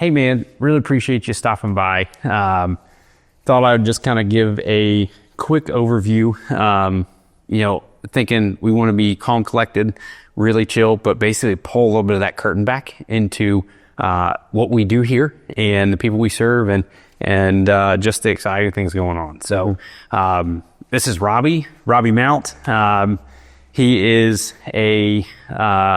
Hey man, really appreciate you stopping by. Thought I would just kind of give a quick overview. Thinking we want to be calm, collected, really chill, but basically pull a little bit of that curtain back into what we do here and the people we serve and just the exciting things going on. So this is Robbie Mount. He is a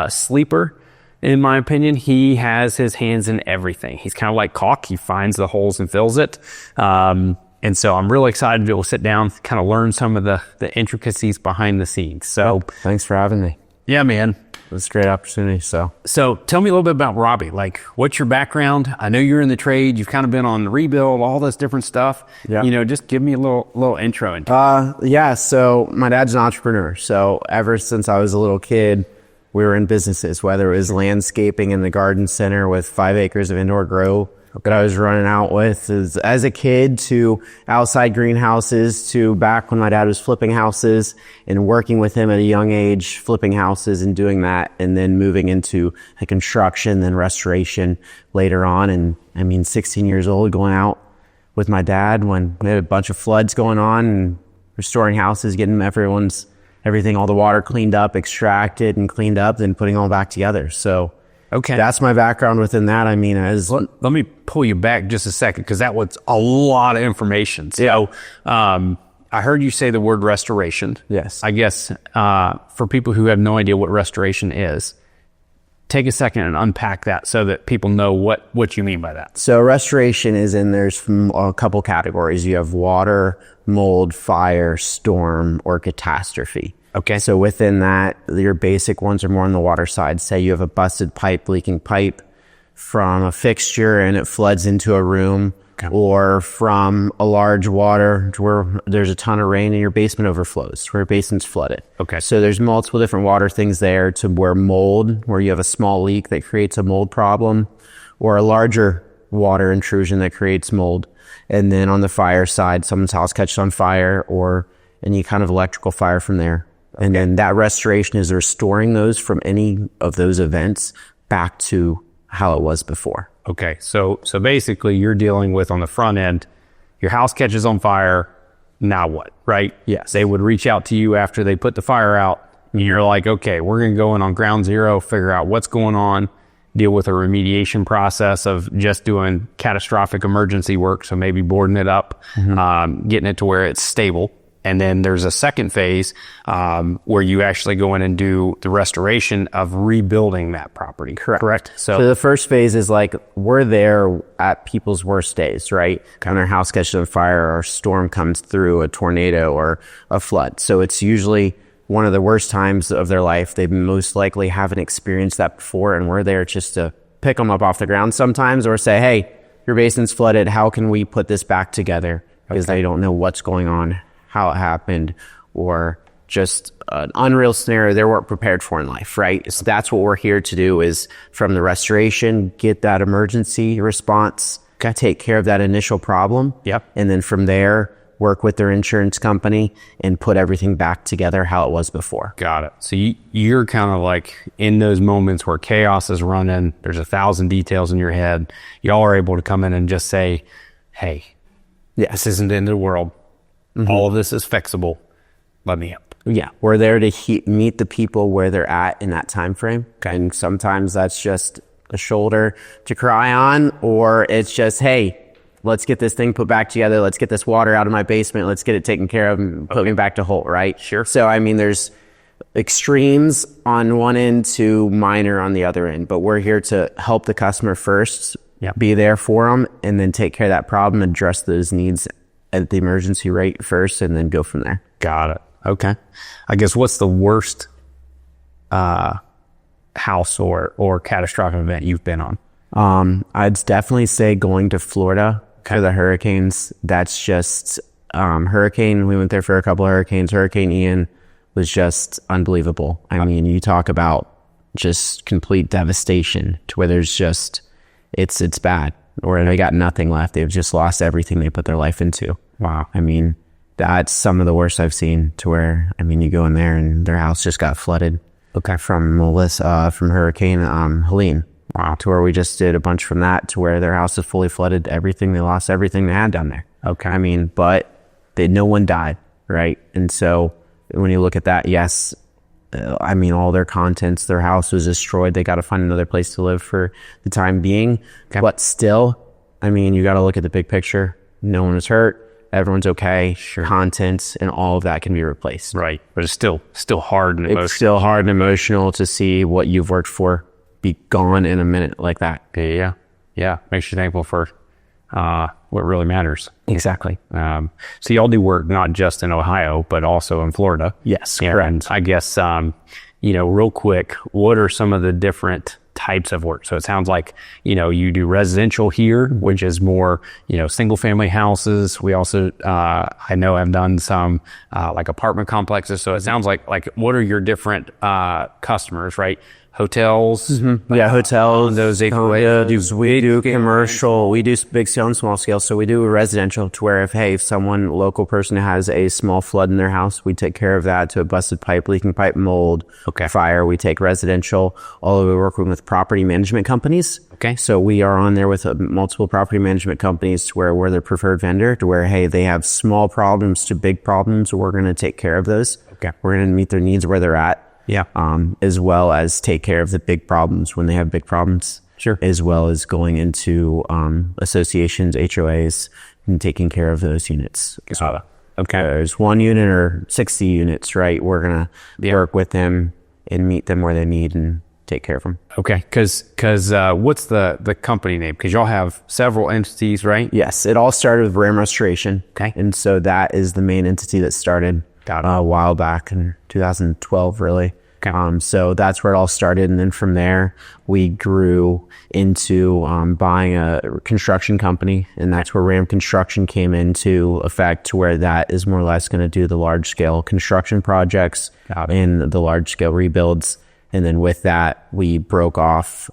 sleeper. In my opinion, he has his hands in everything. He's kind of like caulk. He finds the holes and fills it. And so I'm really excited to be able to sit down, kind of learn some of the intricacies behind the scenes. So thanks for having me. Yeah, man. It's a great opportunity. So tell me a little bit about Robbie. Like, what's your background? I know you're in the trade. You've kind of been on the rebuild, all this different stuff. Yeah. Just give me a little intro into it. Yeah. So my dad's an entrepreneur. So ever since I was a little kid, we were in businesses, whether it was landscaping in the garden center with 5 acres of indoor grow that I was running out with as a kid, to outside greenhouses, to back when my dad was flipping houses and working with him at a young age, flipping houses and doing that, and then moving into construction, then restoration later on. And 16 years old, going out with my dad when we had a bunch of floods going on and restoring houses, getting everything, all the water cleaned up, extracted and cleaned up, then putting all back together. So okay, that's my background within that. Let me pull you back just a second, because that was a lot of information. So I heard you say the word restoration. Yes. I guess for people who have no idea what restoration is, take a second and unpack that so that people know what you mean by that. So restoration there's a couple categories. You have water, mold, fire, storm, or catastrophe. Okay. So within that, your basic ones are more on the water side. Say you have a busted pipe, leaking pipe from a fixture and it floods into a room, okay, or from a large water where there's a ton of rain and your basement overflows, where your basement's flooded. Okay. So there's multiple different water things there, to where mold, where you have a small leak that creates a mold problem, or a larger water intrusion that creates mold. And then on the fire side, someone's house catches on fire or any kind of electrical fire from there. Okay. And then that restoration is restoring those from any of those events back to how it was before. Okay. So basically you're dealing with, on the front end, your house catches on fire. Now what, right? Yes. They would reach out to you after they put the fire out. And you're like, okay, we're going to go in on ground zero, figure out what's going on, deal with a remediation process of just doing catastrophic emergency work. So maybe boarding it up, getting it to where it's stable. And then there's a second phase where you actually go in and do the restoration of rebuilding that property. Correct. So the first phase is like, we're there at people's worst days, right? When their house catches on fire or a storm comes through, a tornado or a flood. So it's usually one of the worst times of their life. They most likely haven't experienced that before, and we're there just to pick them up off the ground sometimes, or say, hey, your basement's flooded. How can we put this back together? Because they don't know what's going on, how it happened, or just an unreal scenario they weren't prepared for in life, right? So that's what we're here to do, is from the restoration, get that emergency response, take care of that initial problem. Yep. And then from there, work with their insurance company and put everything back together how it was before. Got it. So you're kind of like in those moments where chaos is running, there's 1,000 details in your head. Y'all are able to come in and just say, hey, this isn't the end of the world. All of this is fixable. Let me help. Yeah, we're there to meet the people where they're at in that time frame. Okay. And sometimes that's just a shoulder to cry on, or it's just, hey, let's get this thing put back together. Let's get this water out of my basement. Let's get it taken care of and put me back to whole, right? Sure. So, there's extremes on one end to minor on the other end, but we're here to help the customer first, be there for them, and then take care of that problem, address those needs at the emergency rate first, and then go from there. Got it. Okay. I guess what's the worst house or catastrophic event you've been on? I'd definitely say going to Florida for the hurricanes. That's just hurricane. We went there for a couple of hurricanes. Hurricane Ian was just unbelievable. You talk about just complete devastation to where there's just, it's bad, or they got nothing left. They've just lost everything they put their life into. Wow. That's some of the worst I've seen, to where, you go in there and their house just got flooded. Okay. From Hurricane Helene. Wow. To where we just did a bunch from that to where their house is fully flooded. Everything, they lost everything they had down there. Okay. I mean, but no one died, right? And so when you look at that, yes, I mean, all their contents, their house was destroyed. They got to find another place to live for the time being. Okay. But still, I mean, you got to look at the big picture. No one was hurt. Everyone's okay. Sure. Contents and all of that can be replaced. Right. But it's still hard and emotional. It's still hard and emotional to see what you've worked for be gone in a minute like that. Yeah. Yeah. Makes you thankful for what really matters. Exactly. So y'all do work not just in Ohio, but also in Florida. Yes, yeah, correct. And I guess, real quick, what are some of the different types of work? So it sounds like, you do residential here, which is more, single family houses. We also, I know I've done some, like apartment complexes. So it sounds like what are your different, customers, right? Hotels. Mm-hmm. Yeah, hotels. Those we do commercial. We do big scale and small scale. So we do residential to where if someone, local person has a small flood in their house, we take care of that to a busted pipe, leaking pipe, mold, fire. We take residential. All of it, we work with property management companies. Okay. So we are on there with multiple property management companies to where we're their preferred vendor to where, hey, they have small problems to big problems. We're going to take care of those. Okay. We're going to meet their needs where they're at. Yeah. As well as take care of the big problems when they have big problems. Sure. As well as going into associations, HOAs, and taking care of those units. Okay. There's 1 unit or 60 units, right? We're going to work with them and meet them where they need and take care of them. Okay. Cause what's the company name? Cause y'all have several entities, right? Yes. It all started with Ram Restoration. Okay. And so that is the main entity that started a while back in 2012, really. Okay. So that's where it all started. And then from there, we grew into buying a construction company. And that's where Ram Construction came into effect to where that is more or less going to do the large scale construction projects and the large scale rebuilds. And then with that, we broke off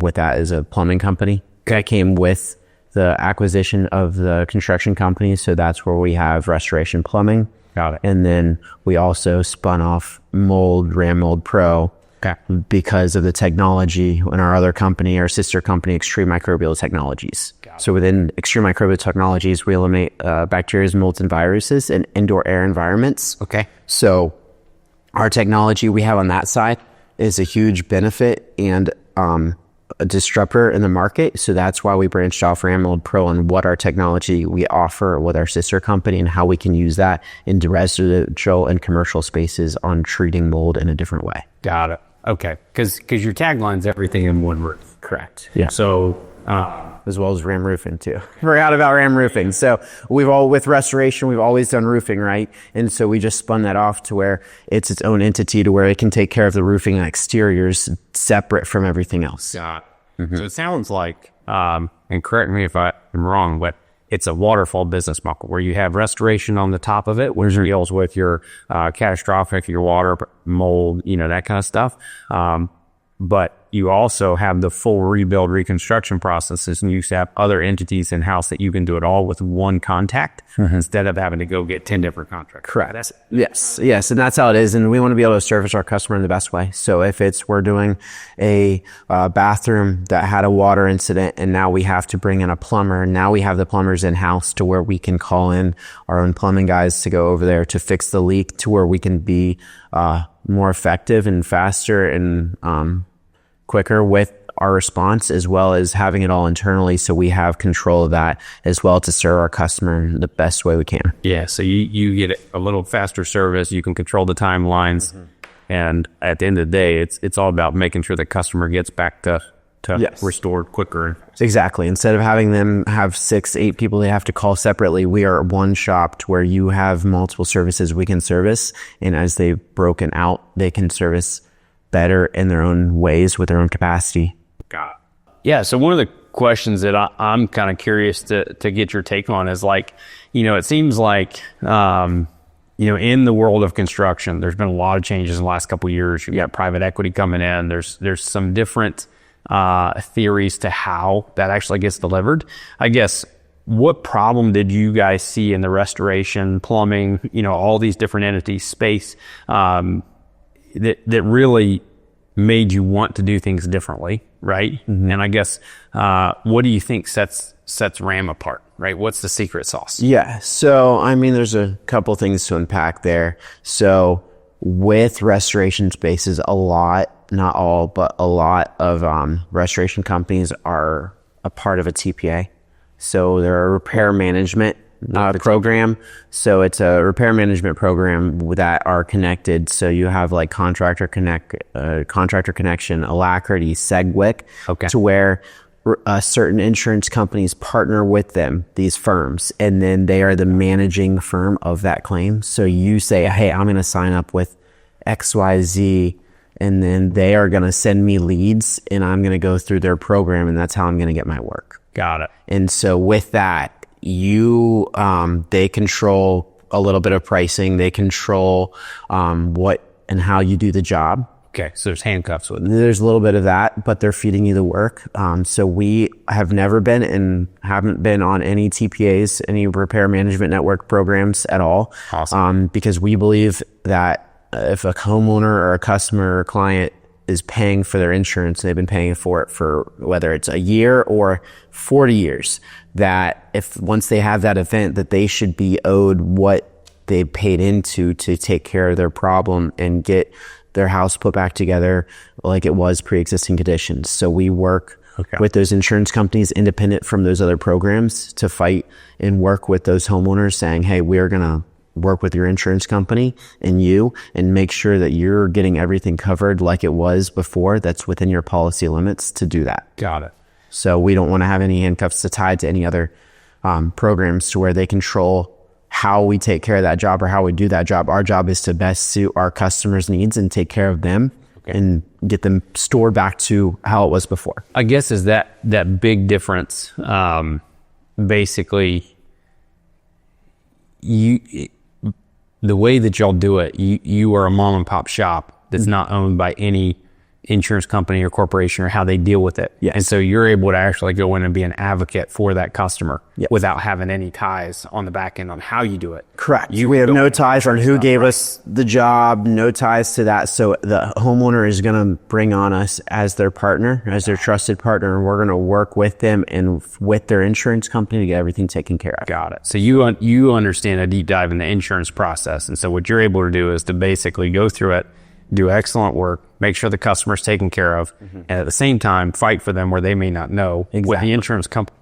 with that as a plumbing company. That came with the acquisition of the construction company. So that's where we have Restoration Plumbing. Got it. And then we also spun off Ram Mold Pro because of the technology in our other company, our sister company, Extreme Microbial Technologies. So within Extreme Microbial Technologies, we eliminate bacteria, molds, and viruses in indoor air environments. Okay. So our technology we have on that side is a huge benefit and a disruptor in the market. So that's why we branched off Ram Mold Pro and what our technology we offer with our sister company and how we can use that into residential and commercial spaces on treating mold in a different way. Got it. Okay. Cause your tagline's everything in one roof. Correct. Yeah. So, as well as Ram Roofing too. Forgot about Ram Roofing. So with restoration, we've always done roofing, right? And so we just spun that off to where it's its own entity to where it can take care of the roofing and exteriors separate from everything else. Got it. Mm-hmm. So it sounds like, and correct me if I'm wrong, but it's a waterfall business model where you have restoration on the top of it, which deals with your catastrophic, your water, mold, that kind of stuff. But you also have the full rebuild reconstruction processes, and you have other entities in-house that you can do it all with one contact instead of having to go get 10 different contracts. Correct. Yes. And that's how it is. And we want to be able to service our customer in the best way. So if we're doing a bathroom that had a water incident and now we have to bring in a plumber, now we have the plumbers in-house to where we can call in our own plumbing guys to go over there to fix the leak to where we can be more effective and faster and quicker with our response, as well as having it all internally so we have control of that as well to serve our customer in the best way we can. Yeah, so you get a little faster service, you can control the timelines, and at the end of the day, it's all about making sure the customer gets back to restored quicker. Exactly. Instead of having them have 6-8 people they have to call separately, we are one shop to where you have multiple services we can service, and as they've broken out, they can service better in their own ways with their own capacity. Got it. Yeah. So one of the questions that I'm kind of curious to get your take on is it seems like, in the world of construction, there's been a lot of changes in the last couple of years. You've got private equity coming in. There's some different theories to how that actually gets delivered. I guess, what problem did you guys see in the restoration, plumbing, all these different entities space, that really made you want to do things differently? right? And I guess, what do you think sets RAM apart, right? What's the secret sauce? Yeah. So, I mean, there's a couple things to unpack there. So with restoration spaces, a lot, not all, but a lot of restoration companies are a part of a TPA. So they're a repair management program. So it's a repair management program that are connected. So you have like contractor connection, Alacrity, Segwick, to where certain insurance companies partner with them, these firms, and then they are the managing firm of that claim. So you say, hey, I'm going to sign up with XYZ, and then they are going to send me leads, and I'm going to go through their program, and that's how I'm going to get my work. Got it. And so with that, they control a little bit of pricing. They control what and how you do the job. Okay, so there's handcuffs with it. There's a little bit of that, but they're feeding you the work. So we have never been and haven't been on any TPAs, any repair management network programs at all. Awesome. Because we believe that if a homeowner or a customer or client is paying for their insurance, they've been paying for it for whether it's a year or 40 years, that if once they have that event, that they should be owed what they paid into to take care of their problem and get their house put back together like it was pre-existing conditions. So we work with those insurance companies independent from those other programs to fight and work with those homeowners saying, hey, we're going to work with your insurance company and you and make sure that you're getting everything covered like it was before that's within your policy limits to do that. Got it. So we don't want to have any handcuffs tied to any other programs to where they control how we take care of that job or how we do that job. Our job is to best suit our customers' needs and take care of them and get them stored back to how it was before. I guess is that big difference. Basically, the way that y'all do it, you are a mom and pop shop that's not owned by any insurance company or corporation or how they deal with it. Yes. And so you're able to actually go in and be an advocate for that customer without having any ties on the back end on how you do it. Correct. We have no ties on who gave us the job, no ties to that. So the homeowner is going to bring on us as their partner, as their trusted partner, and we're going to work with them and with their insurance company to get everything taken care of. Got it. So you understand a deep dive in the insurance process. And so what you're able to do is to basically go through it, do excellent work, make sure the customer's taken care of, and at the same time, fight for them where they may not know with the insurance company,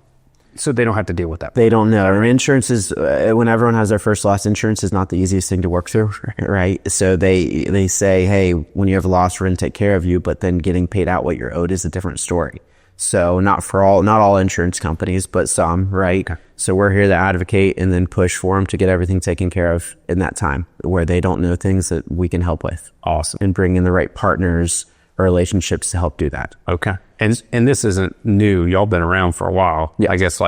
so they don't have to deal with that. They don't know. Our insurance is, when everyone has their first loss, insurance is not the easiest thing to work through, right? So they say, hey, when you have a loss, we're going to take care of you, but then getting paid out what you're owed is a different story. So not all insurance companies, but some, right? Okay. So we're here to advocate and then push for them to get everything taken care of in that time where they don't know things that we can help with. Awesome. And bring in the right partners or relationships to help do that. Okay. And this isn't new. Y'all been around for a while. Yes. I guess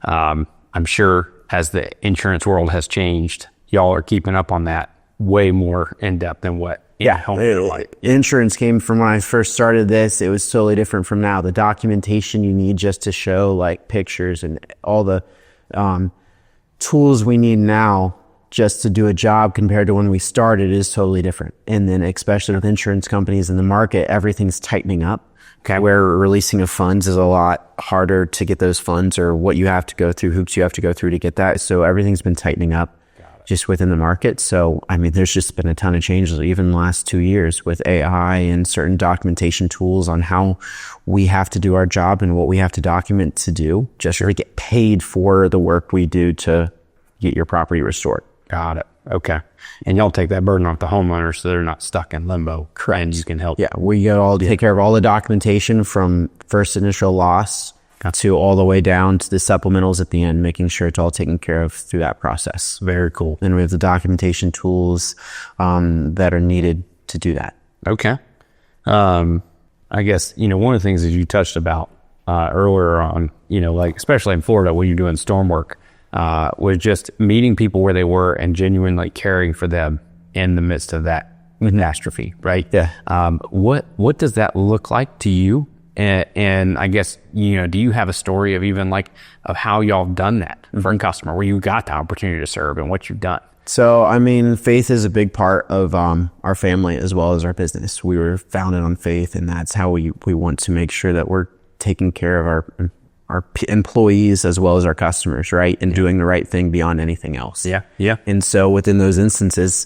I'm sure as the insurance world has changed, y'all are keeping up on that way more in depth than what insurance came from when I first started this. It was totally different from now. The documentation you need just to show like pictures and all the tools we need now just to do a job compared to when we started is totally different. And then especially with insurance companies in the market, everything's tightening up. Okay. Where releasing of funds is a lot harder to get those funds, or what you have to go through, hoops you have to go through to get that. So everything's been tightening up just within the market. So, I mean, there's just been a ton of changes, even in the last 2 years with AI and certain documentation tools on how we have to do our job and what we have to document to do just to get paid for the work we do to get your property restored. Got it. Okay. And y'all take that burden off the homeowners so they're not stuck in limbo. Correct. And you can help. Yeah. We take care of all the documentation from first initial loss to all the way down to the supplementals at the end, making sure it's all taken care of through that process. Very cool. And we have the documentation tools that are needed to do that. Okay. I guess, one of the things that you touched about earlier on, especially in Florida when you're doing storm work, was just meeting people where they were and genuinely caring for them in the midst of that catastrophe, right? Yeah. What does that look like to you? And I guess, do you have a story of even of how y'all have done that for a customer where you got the opportunity to serve and what you've done? So, I mean, faith is a big part of our family as well as our business. We were founded on faith, and that's how we want to make sure that we're taking care of our employees as well as our customers, right? And doing the right thing beyond anything else. Yeah. Yeah. And so within those instances,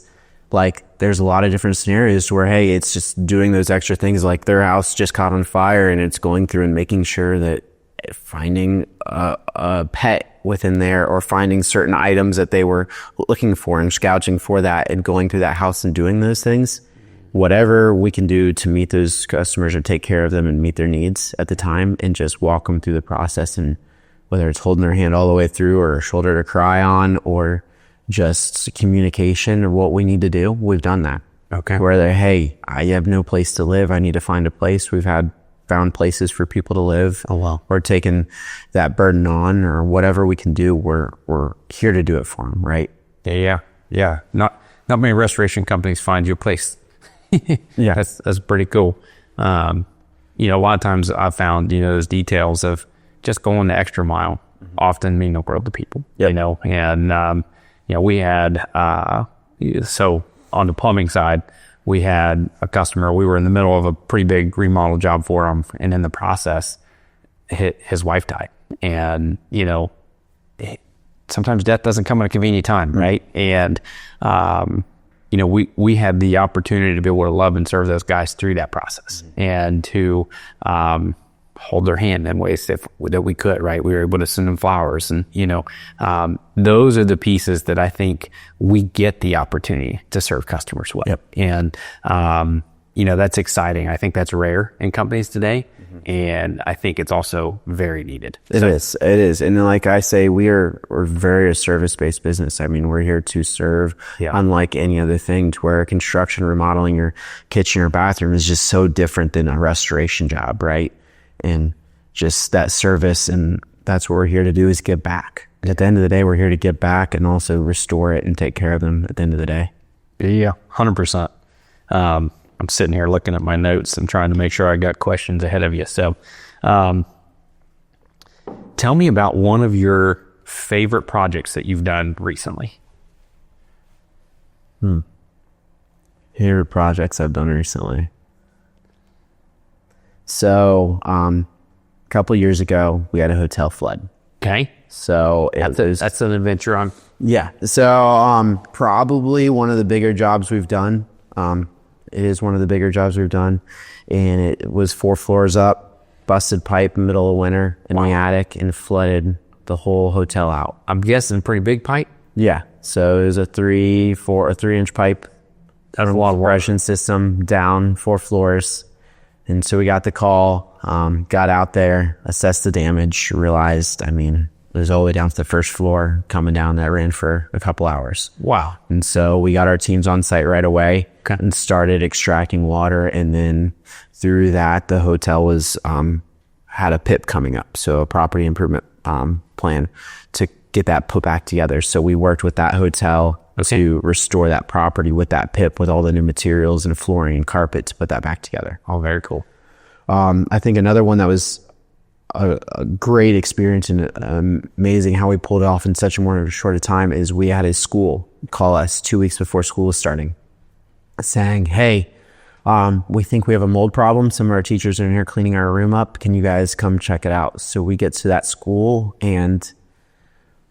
like there's a lot of different scenarios where, hey, it's just doing those extra things, like their house just caught on fire and it's going through and making sure that finding a pet within there or finding certain items that they were looking for and scouting for that and going through that house and doing those things, whatever we can do to meet those customers or take care of them and meet their needs at the time and just walk them through the process. And whether it's holding their hand all the way through or a shoulder to cry on or just communication or what we need to do, we've done that. Okay. Where they're, hey, I have no place to live. I need to find a place. We've found places for people to live. Oh, wow. We're taking that burden on, or whatever we can do. We're here to do it for them, right? Yeah. Not many restoration companies find you a place. Yeah. That's pretty cool. A lot of times I've found, those details of just going the extra mile often mean the world to people, and, we had, so on the plumbing side, we had a customer, we were in the middle of a pretty big remodel job for him. And in the process, his wife died. And, sometimes death doesn't come at a convenient time. Right. And, we had the opportunity to be able to love and serve those guys through that process and to, hold their hand in ways that we could, right? We were able to send them flowers and, those are the pieces that I think we get the opportunity to serve customers with. Yep. And, that's exciting. I think that's rare in companies today. And I think it's also very needed. It is. And like I say, we're very a service-based business. I mean, we're here to serve, unlike any other thing, to where construction, remodeling your kitchen or bathroom is just so different than a restoration job, right? And just that service, and that's what we're here to do, is give back. At the end of the day, we're here to give back and also restore it and take care of them at the end of the day. Yeah, 100%. I'm sitting here looking at my notes and trying to make sure I got questions ahead of you. So tell me about one of your favorite projects that you've done recently. Favorite projects I've done recently. So, a couple years ago, we had a hotel flood. Okay. So that's an adventure on. Yeah. So, probably one of the bigger jobs we've done. It is one of the bigger jobs we've done, and it was 4 floors up, busted pipe in the middle of winter in the attic, and flooded the whole hotel out. I'm guessing pretty big pipe. Yeah. So it was a 3-inch pipe. That's a lot of compression system down 4 floors. And so we got the call, got out there, assessed the damage, realized, it was all the way down to the first floor coming down. That ran for a couple hours. Wow. And so we got our teams on site right away and started extracting water. And then through that, the hotel was, had a PIP coming up. So a property improvement, plan to get that put back together. So we worked with that hotel to restore that property with that PIP, with all the new materials and flooring and carpet to put that back together. Oh, very cool. I think another one that was a great experience and amazing how we pulled it off in such a short time is we had a school call us 2 weeks before school was starting saying, hey, we think we have a mold problem. Some of our teachers are in here cleaning our room up. Can you guys come check it out? So we get to that school and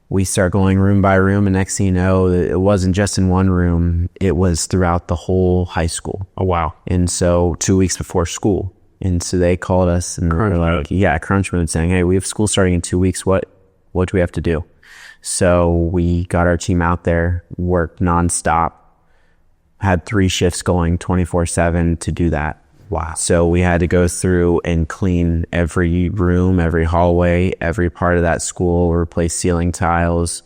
we start going room by room, and next thing you know, it wasn't just in one room, it was throughout the whole high school. Oh, wow. And so 2 weeks before school. And so they called us and were like, crunch mode, saying, hey, we have school starting in 2 weeks. What do we have to do? So we got our team out there, worked nonstop, had 3 shifts going 24/7 to do that. Wow. So we had to go through and clean every room, every hallway, every part of that school, replace ceiling tiles,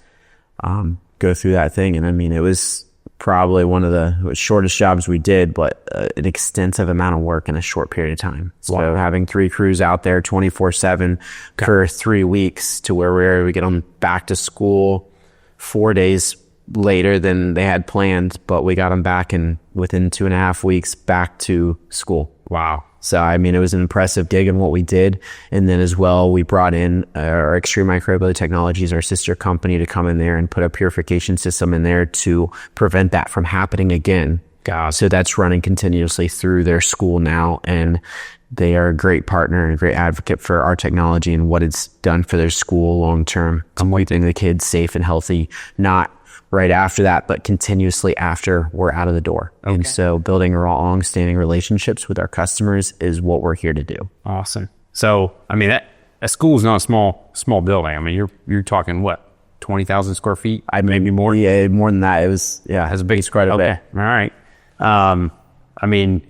go through that thing. And it was probably one of the shortest jobs we did, but an extensive amount of work in a short period of time. So having 3 crews out there 24/7 for 3 weeks to where we were able to get them back to school 4 days later than they had planned, but we got them back in within 2.5 weeks back to school. Wow. So, I mean, it was an impressive gig in what we did. And then as well, we brought in our Extreme Microbial Technologies, our sister company, to come in there and put a purification system in there to prevent that from happening again. So that's running continuously through their school now. And they are a great partner and a great advocate for our technology and what it's done for their school long term. Keeping the kids safe and healthy, not right after that, but continuously after we're out of the door. Okay. And so building long-standing relationships with our customers is what we're here to do. Awesome. So, I mean, a school is not a small building. I mean, you're talking what, 20,000 square feet? Maybe more? Yeah, more than that. It was, it's a big quite a bit. All right. I mean,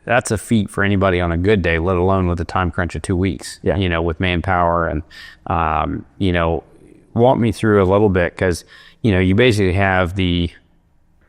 that's a feat for anybody on a good day, let alone with a time crunch of 2 weeks, with manpower. And, walk me through a little bit, because, you basically have the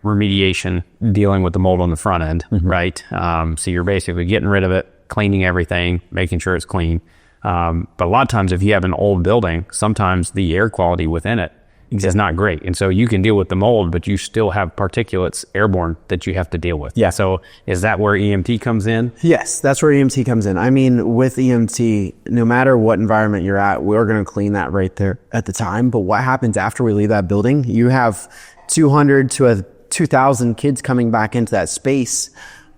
remediation dealing with the mold on the front end, right? So you're basically getting rid of it, cleaning everything, making sure it's clean. But a lot of times if you have an old building, sometimes the air quality within it is not great. And so you can deal with the mold, but you still have particulates airborne that you have to deal with. Yeah. So is that where EMT comes in? Yes, that's where EMT comes in. I mean, with EMT, no matter what environment you're at, we're going to clean that right there at the time. But what happens after we leave that building? You have 200 to 2,000 kids coming back into that space,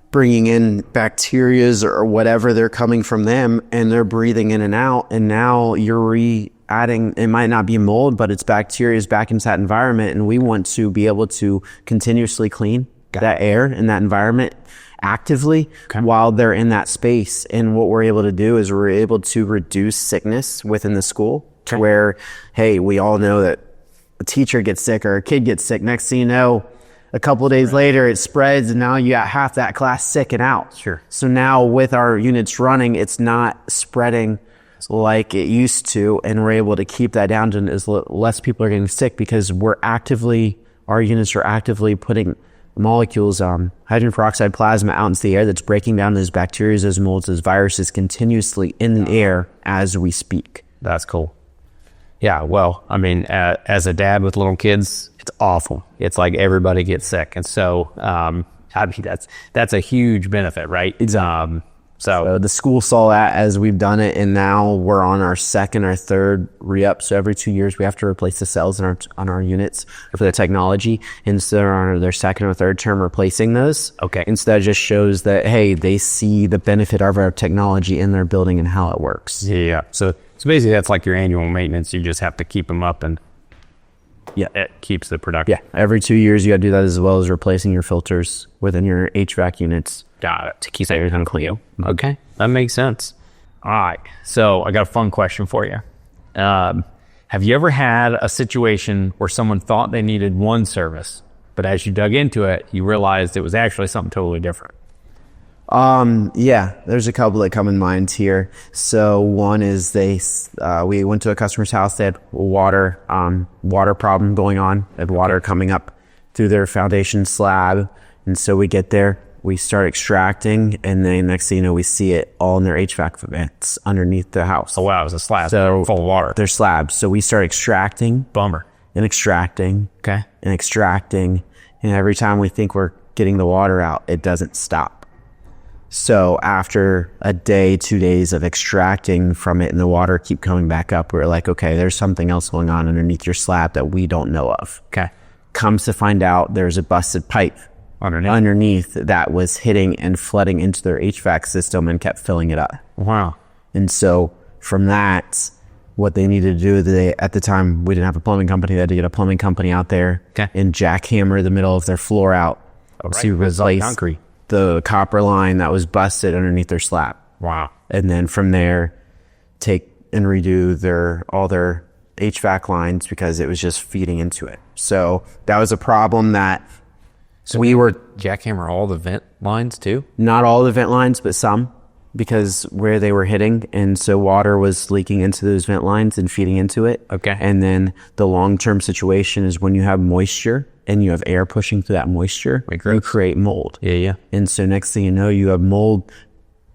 bringing in bacterias or whatever they're coming from them, and they're breathing in and out. And now you're adding, it might not be mold, but it's bacteria back into that environment. And we want to be able to continuously clean that air in that environment actively while they're in that space. And what we're able to do is we're able to reduce sickness within the school to where, hey, we all know that a teacher gets sick or a kid gets sick. Next thing you know, a couple of days later, it spreads, and now you got half that class sick and out. Sure. So now with our units running, it's not spreading like it used to, and we're able to keep that down to as less people are getting sick, because our units are actively putting molecules, hydrogen peroxide plasma out into the air that's breaking down those bacteria, those molds, those viruses continuously in the air as we speak. That's cool. Yeah, well, I mean, as a dad with little kids, it's awful. It's like everybody gets sick. And so, I mean, that's a huge benefit, right? Exactly. So the school saw that as we've done it, and now we're on our second or third re-up. So every 2 years we have to replace the cells on our units for the technology. And so they're on their second or third term replacing those. Okay. And so that just shows that, hey, they see the benefit of our technology in their building and how it works. Yeah. So basically that's like your annual maintenance. You just have to keep them up, and it keeps the production. Yeah. Every 2 years you got to do that, as well as replacing your filters within your HVAC units. Got it. To keep everything clean. Okay. That makes sense. All right. So I got a fun question for you. Have you ever had a situation where someone thought they needed one service, but as you dug into it, you realized it was actually something totally different? Yeah, there's a couple that come in mind here. So one is we went to a customer's house. They had water problem going on. They had water coming up through their foundation slab. And so we get there, we start extracting, and then next thing you know, we see it all in their HVAC vents underneath the house. Oh wow, it was a slab full of water. They're slabs. So we start extracting. Bummer. And extracting. Okay. And extracting. And every time we think we're getting the water out, it doesn't stop. So after a day, 2 days of extracting from it and the water keep coming back up, we're like, okay, there's something else going on underneath your slab that we don't know of. Okay. Comes to find out there's a busted pipe underneath that was hitting and flooding into their HVAC system and kept filling it up. Wow. And so from that, what they needed to do, at the time, we didn't have a plumbing company. They had to get a plumbing company out there and jackhammer the middle of their floor out to replace concrete. The copper line that was busted underneath their slab. Wow. And then from there, take and redo all their HVAC lines, because it was just feeding into it. So that was a problem that we were... Jackhammer all the vent lines too? Not all the vent lines, but some, because where they were hitting. And so water was leaking into those vent lines and feeding into it. Okay. And then the long-term situation is when you have moisture and you have air pushing through that moisture, you create mold. Yeah. And so next thing you know, you have mold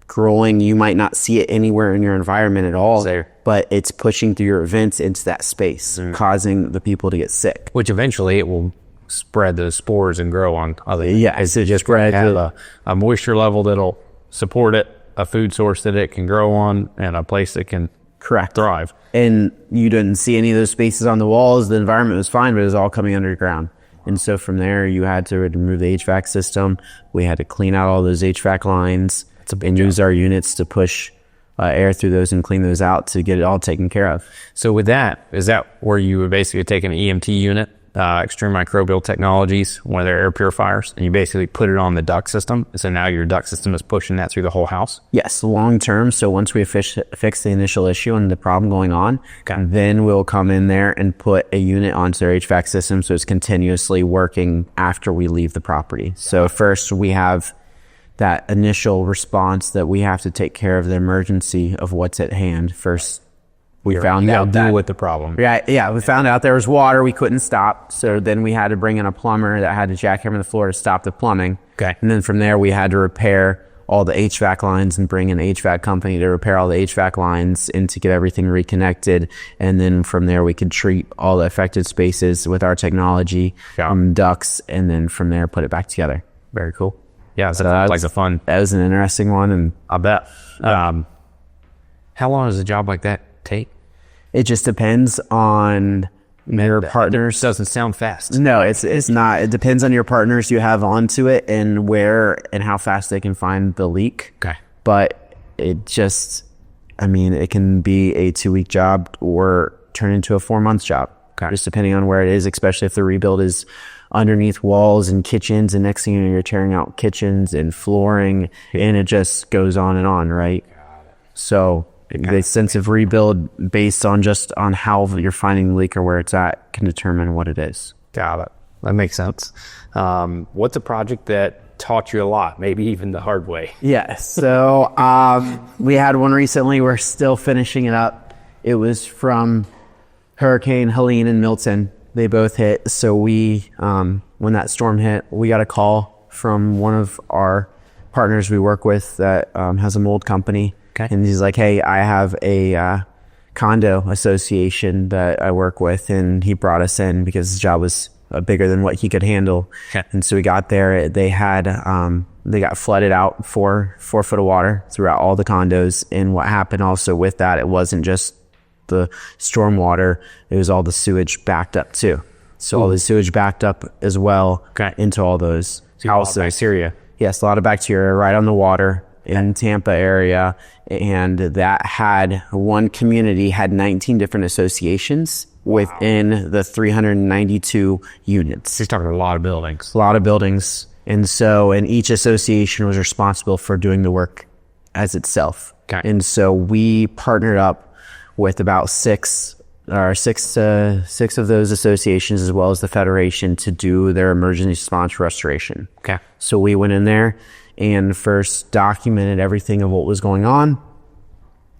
growing. You might not see it anywhere in your environment at all, but it's pushing through your vents into that space, causing the people to get sick. Which eventually it will spread those spores and grow on other things. Yeah, It's just have a moisture level that'll support it. a food source that it can grow on and a place that can Correct. thrive. And you didn't see any of those spaces on the walls. The environment was fine, but it was all coming underground. And so from there, you had to remove the HVAC system. We had to clean out all those HVAC lines and use our units to push air through those and clean those out to get it all taken care of. So with that, is that where you would basically take an EMT unit, Extreme Microbial Technologies, one of their air purifiers, and you basically put it on the duct system? So now your duct system is pushing that through the whole house? Yes, long term. So once we fix the initial issue and the problem going on, then we'll come in there and put a unit onto their HVAC system so it's continuously working after we leave the property. So first we have that initial response that we have to take care of the emergency of what's at hand. First, we found out deal with the problem. Yeah, we found out there was water we couldn't stop. So then we had to bring in a plumber that had to jackhammer the floor to stop the plumbing. Okay. And then from there, we had to repair all the HVAC lines and bring in an HVAC company to repair all the HVAC lines and to get everything reconnected. And then from there, we could treat all the affected spaces with our technology, ducts, and then from there, put it back together. Very cool. Yeah, so that like the fun. That was an interesting one, and I bet. How long does a job like that take? It just depends on your partners. Doesn't sound fast. No, it's not. It depends on your partners you have onto it and where and how fast they can find the leak. Okay. But it just, it can be a 2-week job or turn into a 4-month job. Okay. Just depending on where it is, especially if the rebuild is underneath walls and kitchens, and next thing you know, you're tearing out kitchens and flooring, and it just goes on, right? So the sense of rebuild based on just on how you're finding the leak or where it's at can determine what it is. Got it. That makes sense. What's a project that taught you a lot, maybe even the hard way? Yeah. So we had one recently. We're still finishing it up. It was from Hurricane Helene and Milton. They both hit. So we, when that storm hit, we got a call from one of our partners we work with that has a mold company. Okay. And he's like, hey, I have a condo association that I work with. And he brought us in because his job was bigger than what he could handle. Okay. And so we got there. They had, they got flooded out 4 foot of water throughout all the condos. And what happened also with that, it wasn't just the storm water, it was all the sewage backed up too. So all the sewage backed up as well into all those houses. Bacteria. Yes, a lot of bacteria right on the water in Tampa area. And that had one community had 19 different associations within the 392 units. You're talking a lot of buildings. A lot of buildings. And so, and each association was responsible for doing the work as itself. Okay. And so we partnered up with about six of those associations, as well as the federation, to do their emergency response restoration. Okay. So we went in there and first documented everything of what was going on.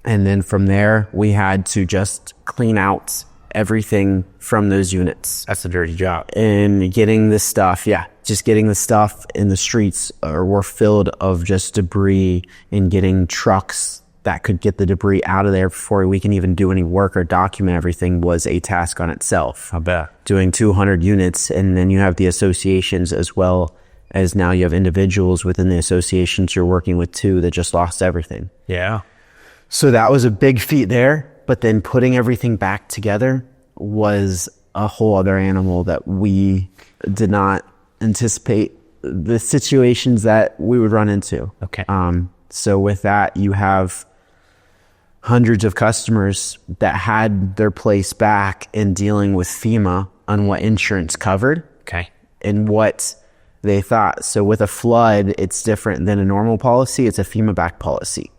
And then from there, we had to just clean out everything from those units. That's a dirty job. And getting the stuff, just getting the stuff in the streets were filled of just debris, and getting trucks that could get the debris out of there before we can even do any work or document everything was a task on itself. I bet. Doing 200 units, and then you have the associations as well as now you have individuals within the associations you're working with too that just lost everything. Yeah. So that was a big feat there, but then putting everything back together was a whole other animal that we did not anticipate the situations that we would run into. Okay. So with that, you have hundreds of customers that had their place back and dealing with FEMA on what insurance covered. Okay. And what they thought. So with a flood, it's different than a normal policy. It's a FEMA back policy.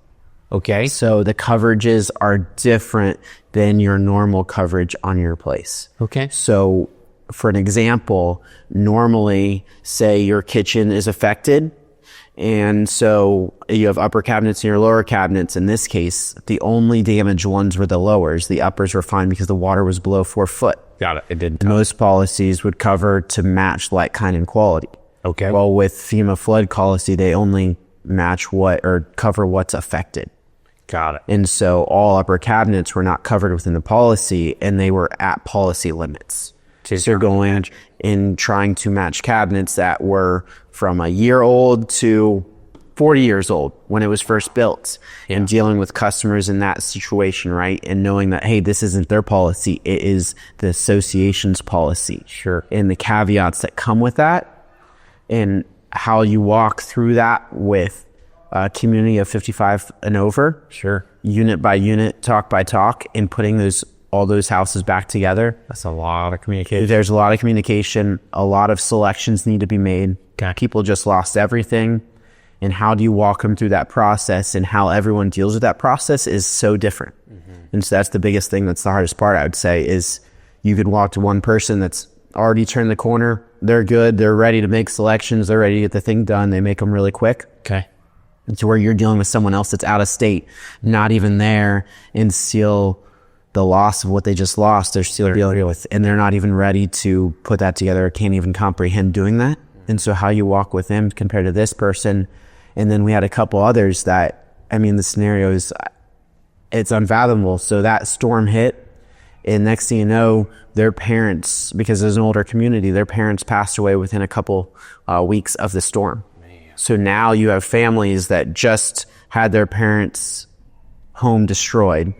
Okay. So the coverages are different than your normal coverage on your place. Okay. So for an example, normally say your kitchen is affected, and so you have upper cabinets and your lower cabinets. In this case, the only damaged ones were the lowers. The uppers were fine because the water was below 4 foot. Got it. It didn't. Most policies would cover to match like, kind, and quality. Okay. Well, with FEMA flood policy, they only match what or cover what's affected. Got it. And so all upper cabinets were not covered within the policy, and they were at policy limits. So you're going and trying to match cabinets that were from a year old to 40 years old when it was first built, and dealing with customers in that situation, right? And knowing that, hey, this isn't their policy, it is the association's policy. Sure. And the caveats that come with that, and how you walk through that with a community of 55 and over. Sure. Unit by unit, talk by talk, and putting all those houses back together. That's a lot of communication. There's a lot of communication. A lot of selections need to be made. Okay. People just lost everything. And how do you walk them through that process, and how everyone deals with that process is so different. And so that's the biggest thing. That's the hardest part, I would say, is you could walk to one person that's already turned the corner. They're good. They're ready to make selections. They're ready to get the thing done. They make them really quick. Okay. To where you're dealing with someone else that's out of state, not even there, and still the loss of what they just lost, they're still dealing with, and they're not even ready to put that together, or can't even comprehend doing that. And so how you walk with them compared to this person. And then we had a couple others that, I mean, the scenario is, it's unfathomable. So that storm hit, and next thing you know, their parents, because there's an older community, their parents passed away within a couple weeks of the storm. So now you have families that just had their parents' home destroyed.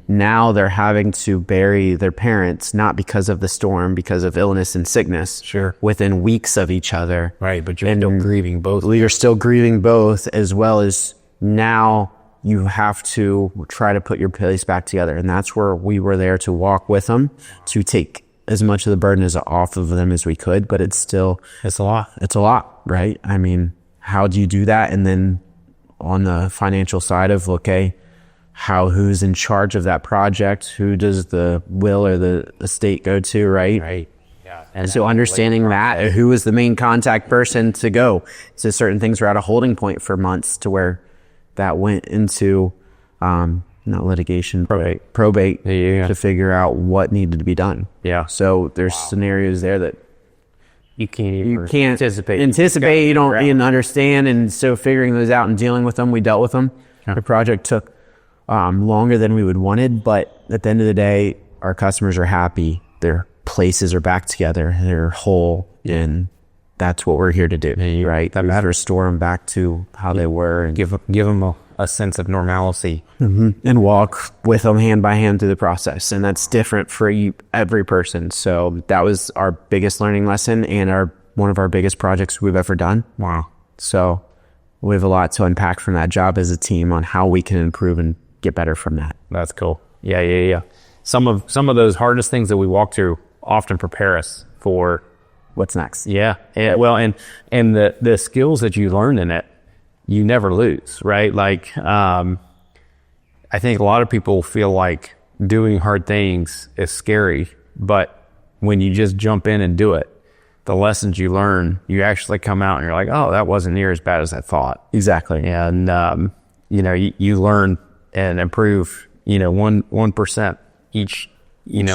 Now they're having to bury their parents, not because of the storm, because of illness and sickness. Sure. Within weeks of each other. Right, but you're still grieving both. You're still grieving both, as well as now you have to try to put your place back together. And that's where we were there to walk with them, to take as much of the burden as off of them as we could. But it's a lot. It's a lot, right? I mean, how do you do that? And then on the financial side of, okay, who's in charge of that project? Who does the will or the estate go to, right? Right. Yeah. And so understanding that, who is the main contact person to go. So certain things were at a holding point for months, to where that went into, not litigation, probate to figure out what needed to be done. Yeah. So there's scenarios there that you can't anticipate. You don't even understand. And so figuring those out and dealing with them, we dealt with them. Yeah. The project took longer than we would wanted, but at the end of the day, our customers are happy. Their places are back together. They're whole, and that's what we're here to do, right? That matters. Restore them back to how they were, and give them a sense of normalcy, and walk with them hand by hand through the process. And that's different for every person. So that was our biggest learning lesson, and one of our biggest projects we've ever done. Wow. So we have a lot to unpack from that job as a team on how we can improve and get better from that. That's cool. Yeah. Some of those hardest things that we walk through often prepare us for what's next. Yeah. Well, and the skills that you learn in it, you never lose, right? Like, I think a lot of people feel like doing hard things is scary, but when you just jump in and do it, the lessons you learn, you actually come out and you're like, oh, that wasn't near as bad as I thought. Exactly. And, you learn and improve, 1% each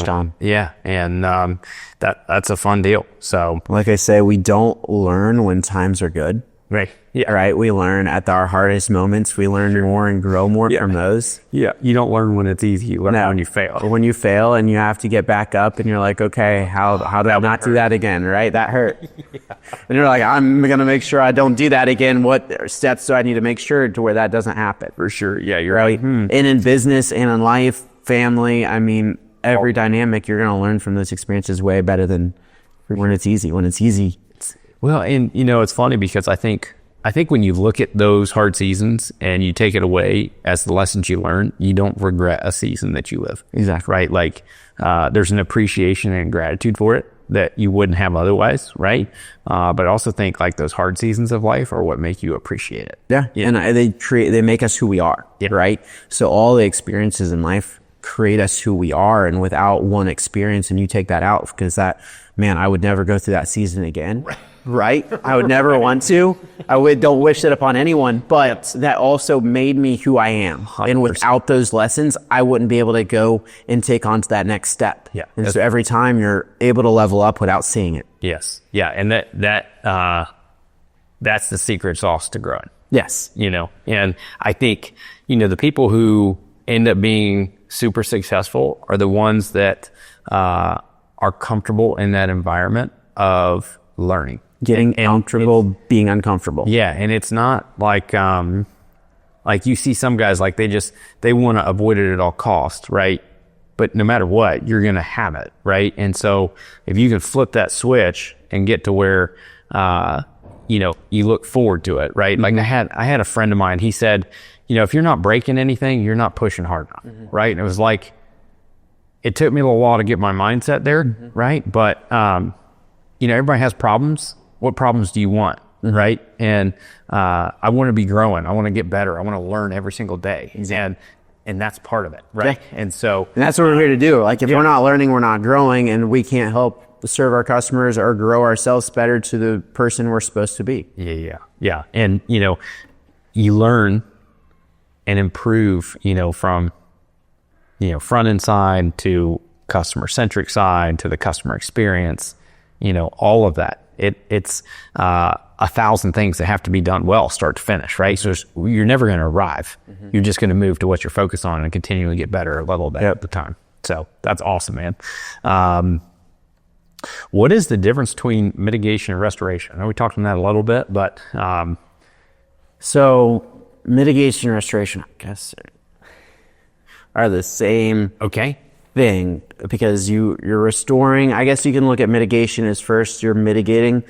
time. Yeah. And, that's a fun deal. So like I say, we don't learn when times are good. Right. Yeah. Right. We learn at our hardest moments. We learn more and grow more from those. Yeah. You don't learn when it's easy. You learn when you fail. When you fail and you have to get back up, and you're like, okay, how do I not do that again? Right. That hurt. And you're like, I'm going to make sure I don't do that again. What steps do I need to make sure to where that doesn't happen? For sure. Yeah. You're right. And in business and in life, family, I mean, every dynamic, you're going to learn from those experiences way better than when it's easy. When it's easy. Well, and it's funny because I think when you look at those hard seasons and you take it away as the lessons you learn, you don't regret a season that you live. Exactly. Right? Like, there's an appreciation and gratitude for it that you wouldn't have otherwise, right? But I also think like those hard seasons of life are what make you appreciate it. Yeah. And they make us who we are, right? So all the experiences in life create us who we are, and without one experience, and you take that out, because I would never go through that season again. Right? I would never want to. Don't wish that upon anyone, but that also made me who I am. 100%. And without those lessons, I wouldn't be able to go and take on to that next step. Yeah. And so every time you're able to level up without seeing it. Yes. Yeah. And that's the secret sauce to growing. Yes. And I think, the people who end up being super successful are the ones that, are comfortable in that environment of learning. Getting comfortable, being uncomfortable. Yeah, and it's not like you see some guys like they want to avoid it at all costs, right? But no matter what, you're going to have it, right? And so if you can flip that switch and get to where you look forward to it, right? Like I had a friend of mine, he said, if you're not breaking anything, you're not pushing hard enough, right? And it was like, it took me a little while to get my mindset there, right? But, everybody has problems. What problems do you want, right? And I want to be growing. I want to get better. I want to learn every single day. And that's part of it, right? Yeah. And so... And that's what we're here to do. Like, if we're not learning, we're not growing, and we can't help serve our customers or grow ourselves better to the person we're supposed to be. Yeah. And, you learn and improve, from, front end side to customer-centric side to the customer experience, all of that. It's 1,000 things that have to be done well, start to finish, right? So you're never going to arrive. You're just going to move to what you're focused on and continually get better a little bit at the time. So that's awesome, man. What is the difference between mitigation and restoration? I know we talked on that a little bit, but... So mitigation and restoration, I guess, are the same thing, because you're restoring. I guess you can look at mitigation as first you're mitigating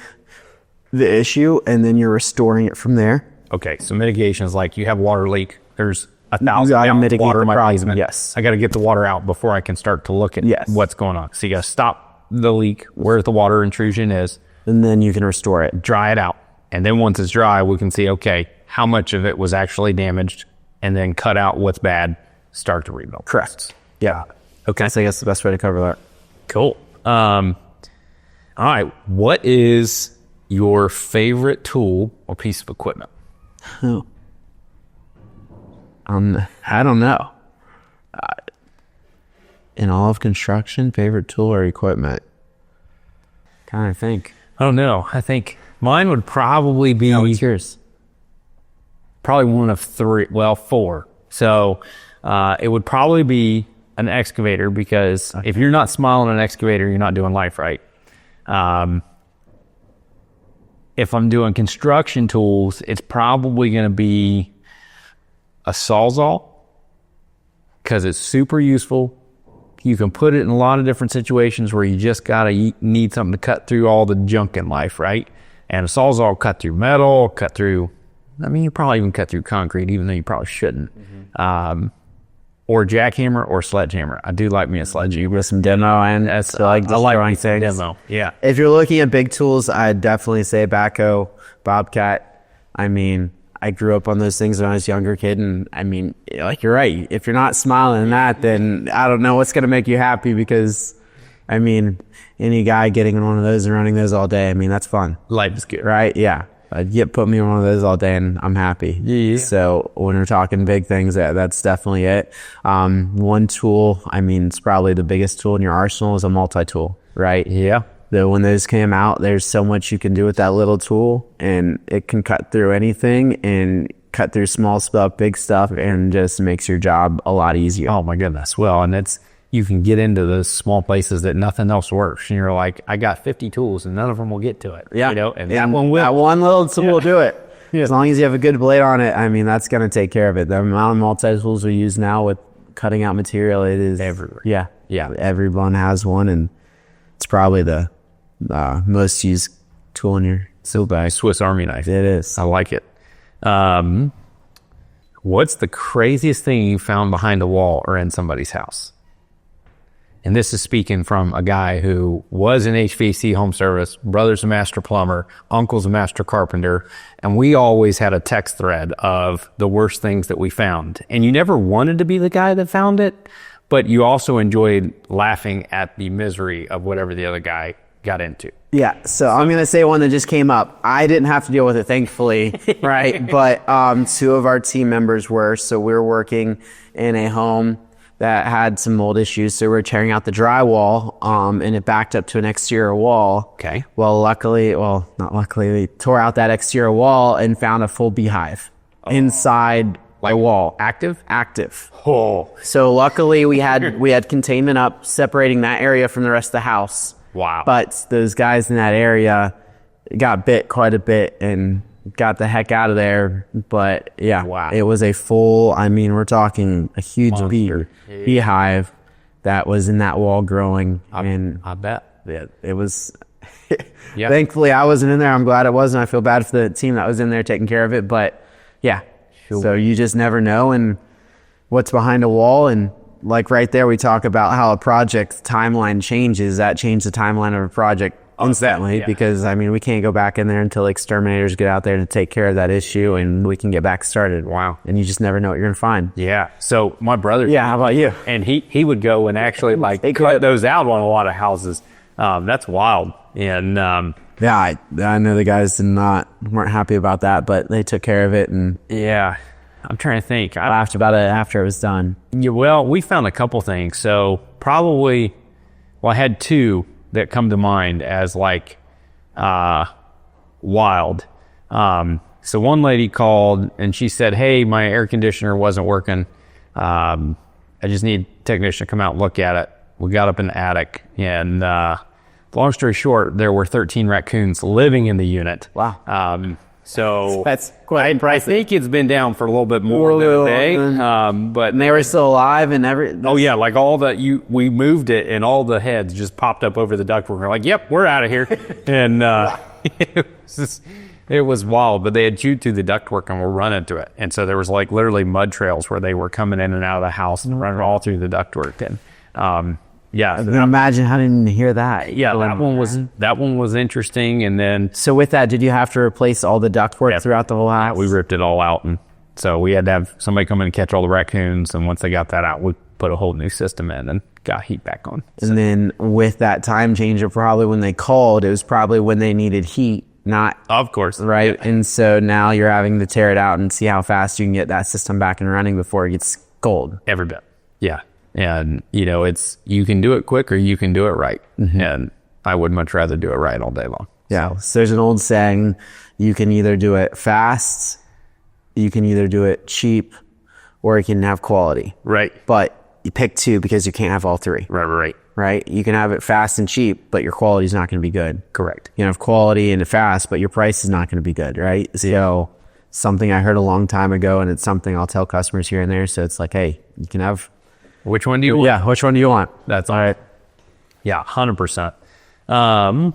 the issue, and then you're restoring it from there. Okay, so mitigation is like you have water leak. There's 1,000 gallons of water in my basement. Yes. I got to get the water out before I can start to look at what's going on. So you got to stop the leak where the water intrusion is. And then you can restore it. Dry it out. And then once it's dry, we can see, okay, how much of it was actually damaged, and then cut out what's bad, start to rebuild. Correct. Yeah. Okay. So I guess the best way to cover that. Cool. All right. What is your favorite tool or piece of equipment? I don't know. In all of construction, favorite tool or equipment? Kind of think. I don't know. I think mine would probably be... What's yours? Probably one of four. So it would probably be an excavator, because if you're not smiling at an excavator, you're not doing life right. If I'm doing construction tools, it's probably going to be a Sawzall, because it's super useful. You can put it in a lot of different situations where you just need something to cut through all the junk in life, right? And a Sawzall will cut through metal, you probably even cut through concrete, even though you probably shouldn't. Or jackhammer or sledgehammer. I do like me a sledgehammer. With some demo, and I like demo. Yeah. If you're looking at big tools, I'd definitely say backhoe, bobcat. I grew up on those things when I was a younger kid, and you're right. If you're not smiling at that, then I don't know what's going to make you happy, because any guy getting in one of those and running those all day, that's fun. Life is good. Right? Yeah. Put me in one of those all day and I'm happy. Yeah. So when we're talking big things, that's definitely it. One tool, it's probably the biggest tool in your arsenal, is a multi-tool, right? Yeah. When those came out, there's so much you can do with that little tool, and it can cut through anything and cut through small stuff, big stuff, and just makes your job a lot easier. Oh my goodness. Well, and you can get into those small places that nothing else works, and you're like, I got 50 tools and none of them will get to it. Yeah. And that one will. That one little tool will do it. Yeah. As long as you have a good blade on it, that's going to take care of it. The amount of multi-tools we use now with cutting out material, it is everywhere. Yeah. Everyone has one, and it's probably the most used tool in your tool bag. Swiss Army knife. It is. I like it. What's the craziest thing you found behind a wall or in somebody's house? And this is speaking from a guy who was in HVAC home service, brother's a master plumber, uncle's a master carpenter, and we always had a text thread of the worst things that we found. And you never wanted to be the guy that found it, but you also enjoyed laughing at the misery of whatever the other guy got into. Yeah, so I'm going to say one that just came up. I didn't have to deal with it, thankfully, right? But two of our team members were. So we were working in a home that had some mold issues. So we were tearing out the drywall, and it backed up to an exterior wall. Okay. Well, not luckily, they tore out that exterior wall and found a full beehive inside the wall. Active? Active. Oh. So luckily we had containment up, separating that area from the rest of the house. Wow. But those guys in that area, got bit quite a bit and got the heck out of there. But yeah, Wow. it was a full, I mean, we're talking a huge beehive that was in that wall growing. I bet. It was, Yeah. thankfully I wasn't in there. I'm glad it wasn't. I feel bad for the team that was in there taking care of it, but yeah. Sure. So you just never know and what's behind a wall. And like right there, we talk about how a project timeline changes. That changed the timeline of a project instantly because I mean, we can't go back in there until exterminators get out there to take care of that issue and we can get back started. Wow. And you just never know what you're going to find. Yeah. So my brother. Yeah. How about you? And he would go and actually like cut those out on a lot of houses. That's wild. And yeah, I know the guys weren't happy about that, but they took care of it and yeah, I'm trying to think. I laughed about it after it was done. Yeah, well, we found a couple things. So probably, I had two that come to mind as like wild. So one lady called and she said, "Hey, my air conditioner wasn't working. I just need a technician to come out and look at it." We got up in the attic and long story short, there were 13 raccoons living in the unit. Wow. So That's quite impressive. I think it's been down for a little bit more than a day. But And they were still alive and oh yeah, like we moved it and all the heads just popped up over the ductwork. We're like, "Yep, we're out of here." And it was wild, but they had chewed through the ductwork and were running to it. And so there was like literally mud trails where they were coming in and out of the house and running all through the ductwork. And yeah, imagine how didn't hear that. yeah, that one was interesting. And then So with that, did you have to replace all the ductwork throughout the whole house? we ripped it all out, and so we had to have somebody come in and catch all the raccoons. And once they got that out, we put a whole new system in and got heat back on. And then with that time changer, probably when they called, it was probably when they needed heat, not Of course, right. And so now you're having to tear it out and see how fast you can get that system back and running before it gets cold. Every bit, yeah. And you can do it quick or you can do it right, and I would much rather do it right all day long. Yeah. So there's an old saying: you can either do it fast, you can either do it cheap, or you can have quality. Right, But you pick two because you can't have all three. right. Right? You can have it fast and cheap, but your quality is not going to be good. Correct. You can have quality and fast, but your price is not going to be good, right? So something I heard a long time ago, and it's something I'll tell customers here and there. So it's like, hey, you can have. Which one do you want? Yeah, which one do you want? That's all right. Yeah, 100%. All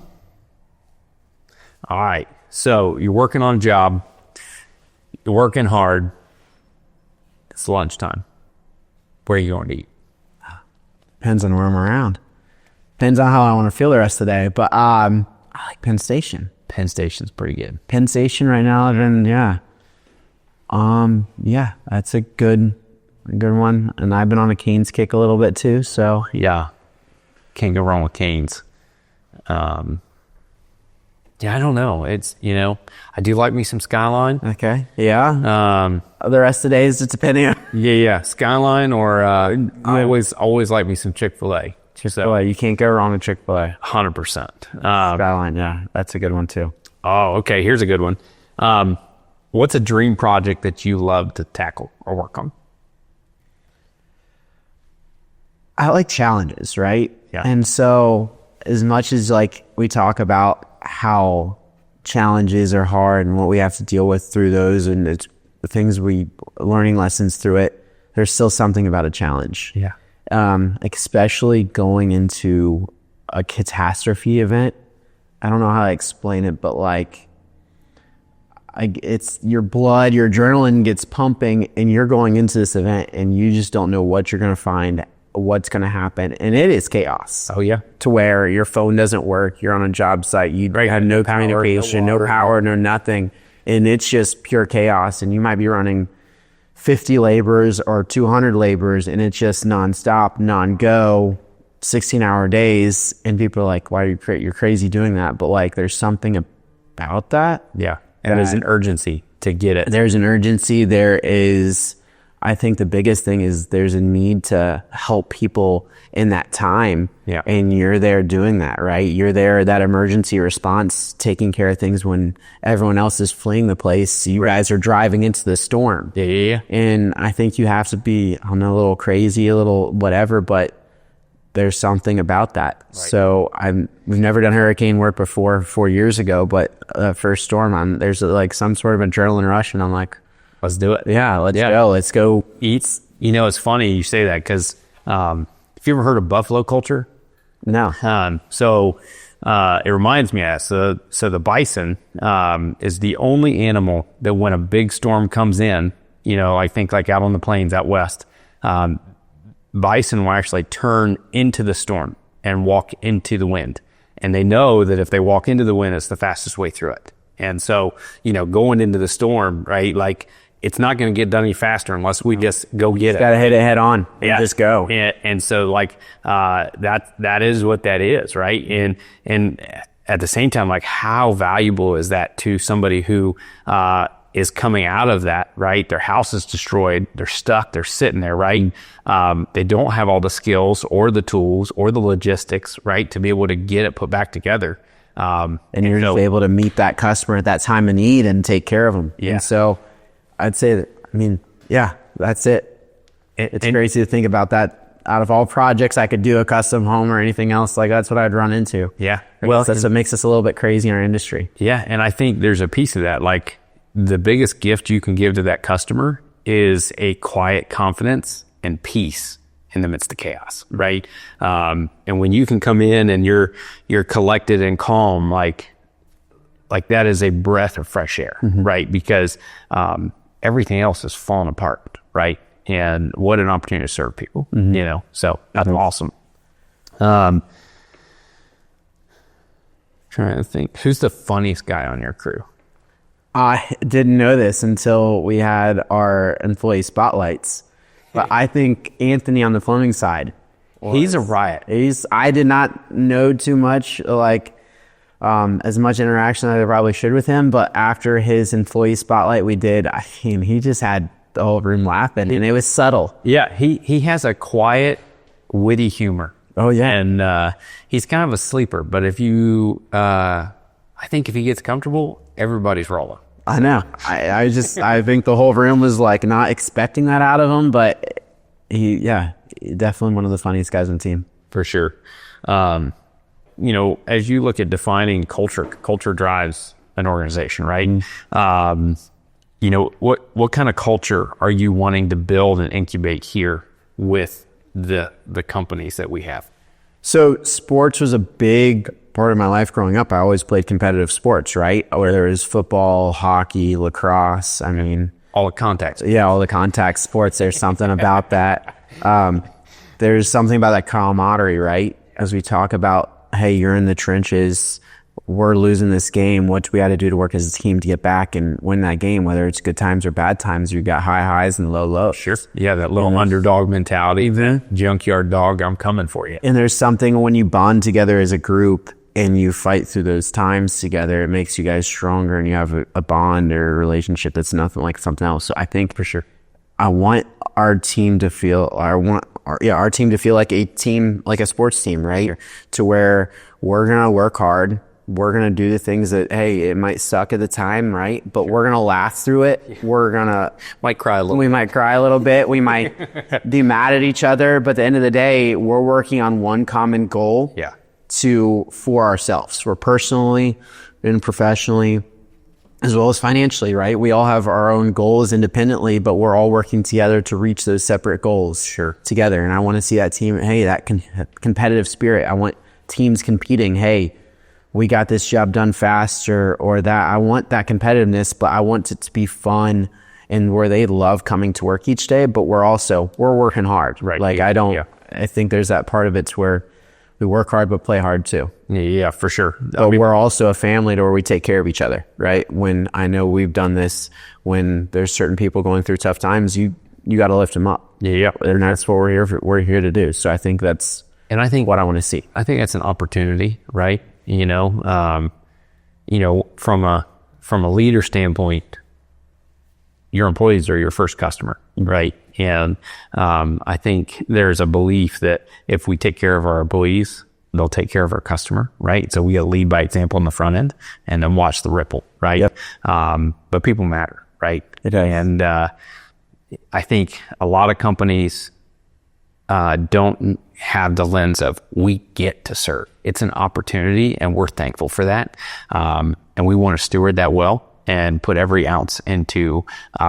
right. So you're working on a job. You're working hard. It's lunchtime. Where are you going to eat? Depends on where I'm around. Depends on how I want to feel the rest of the day. But I like Penn Station. Penn Station's pretty good. Penn Station right now, and yeah. Yeah, that's a good one. And I've been on a Cane's kick a little bit too, so Yeah. Can't go wrong with Cane's. Yeah, I don't know. It's, I do like me some Skyline. okay. Yeah. The rest of the days, it's depending on Yeah. Skyline or I always like me some Chick-fil-A. Chick-fil-A. You can't go wrong with Chick-fil-A. 100%. Skyline, yeah. That's a good one too. Oh, okay. Here's a good one. What's a dream project that you love to tackle or work on? I like challenges, right? Yeah. And so as much as like we talk about how challenges are hard and what we have to deal with through those and it's the things learning lessons through it, there's still something about a challenge. Yeah. Especially going into a catastrophe event. I don't know how to explain it, but like it's your blood, your adrenaline gets pumping and you're going into this event and you just don't know what you're going to find, what's going to happen. And it is chaos. Oh, yeah. To where your phone doesn't work. You're on a job site. You have no communication, no power, no nothing. And it's just pure chaos. And you might be running 50 laborers or 200 laborers and it's just nonstop, non-go, 16-hour days. And people are like, why are you're crazy doing that? But like, there's something about that. Yeah. And there's an urgency to get it. There's an urgency. There is, I think the biggest thing is there's a need to help people in that time. Yeah. And you're there doing that, right? You're there, that emergency response, taking care of things when everyone else is fleeing the place. You guys are driving into the storm. Yeah. And I think you have to be, I don't know, a little crazy, a little whatever, but there's something about that. Right. So we've never done hurricane work before 4 years ago, but first storm, there's like some sort of adrenaline rush, and I'm like, let's do it. Yeah, let's go. It's funny you say that, because have you ever heard of buffalo culture? No. It reminds me of that. So the bison is the only animal that, when a big storm comes in, I think like out on the plains out west, bison will actually turn into the storm and walk into the wind. And they know that if they walk into the wind, it's the fastest way through it. And so, going into the storm, right, like, it's not going to get done any faster unless we just go get it. Got to hit it head on and just go. And so, like, that is what that is, right? And at the same time, like, how valuable is that to somebody who is coming out of that, right? Their house is destroyed. They're stuck. They're sitting there, right? They don't have all the skills or the tools or the logistics, right, to be able to get it put back together. And you're just able to meet that customer at that time of need and take care of them. Yeah. And so I'd say that, that's it. It's crazy to think about that. Out of all projects I could do, a custom home or anything else, like, that's what I'd run into. Yeah. Well, that's what makes us a little bit crazy in our industry. Yeah. And I think there's a piece of that. Like, the biggest gift you can give to that customer is a quiet confidence and peace in the midst of chaos, right? And when you can come in and you're collected and calm, like that is a breath of fresh air, right? Because everything else is falling apart, right? And what an opportunity to serve people, so that's awesome. Trying to think, who's the funniest guy on your crew? I didn't know this until we had our employee spotlights, but I think Anthony on the plumbing side, he's a riot. I did not know too much, like, as much interaction as I probably should with him, but after his employee spotlight we did, he just had the whole room laughing, and it was subtle. Yeah, he has a quiet, witty humor. Oh yeah. And he's kind of a sleeper, but if you I think if he gets comfortable, everybody's rolling. I know. I think the whole room was like not expecting that out of him, but definitely one of the funniest guys on the team. For sure. As you look at defining culture drives an organization, right? What kind of culture are you wanting to build and incubate here with the companies that we have? So sports was a big part of my life growing up. I always played competitive sports, right? Whether it was football, hockey, lacrosse. All the contact. Yeah, all the contact sports. There's something about that. There's something about that camaraderie, right? As we talk about, hey, you're in the trenches, we're losing this game. What do we have to do to work as a team to get back and win that game? Whether it's good times or bad times, you got high highs and low lows. Sure. Yeah, that little underdog mentality, junkyard dog, I'm coming for you. And there's something when you bond together as a group and you fight through those times together, it makes you guys stronger, and you have a bond or a relationship that's nothing like something else. So I think for sure, I want our team to feel, our team to feel like a team, like a sports team, right? To where we're going to work hard. We're going to do the things that, hey, it might suck at the time, right? But we're going to laugh through it. We're going to... might cry a little. We might cry a little bit. We might be mad at each other. But at the end of the day, we're working on one common goal. Yeah. For ourselves. We're personally and professionally, as well as financially, right? We all have our own goals independently, but we're all working together to reach those separate goals together. And I want to see that team, hey, that competitive spirit. I want teams competing. Hey, we got this job done faster, or that. I want that competitiveness, but I want it to be fun and where they love coming to work each day, but we're working hard. Right. Like, I think there's that part of it where we work hard, but play hard too. Yeah, for sure. But we're also a family to where we take care of each other, right? When I know we've done this, when there's certain people going through tough times, you got to lift them up. Yeah. And that's what we're here to do. So I think that's what I want to see. I think that's an opportunity, right? From a leader standpoint, your employees are your first customer, right? And I think there's a belief that if we take care of our employees, they'll take care of our customer, right? So we got to lead by example in the front end and then watch the ripple, right? Yep. But people matter, right? It does. And I think a lot of companies don't have the lens of we get to serve. It's an opportunity, and we're thankful for that. And we want to steward that well and put every ounce into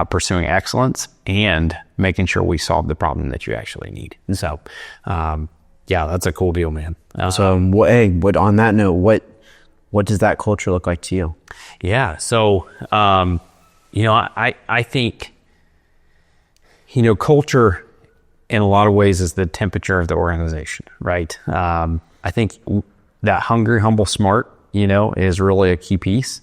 pursuing excellence and making sure we solve the problem that you actually need. And so, yeah, that's a cool deal, man. So, on that note, what does that culture look like to you? Yeah. So, I think, culture in a lot of ways is the temperature of the organization, right? I think that hungry, humble, smart, is really a key piece.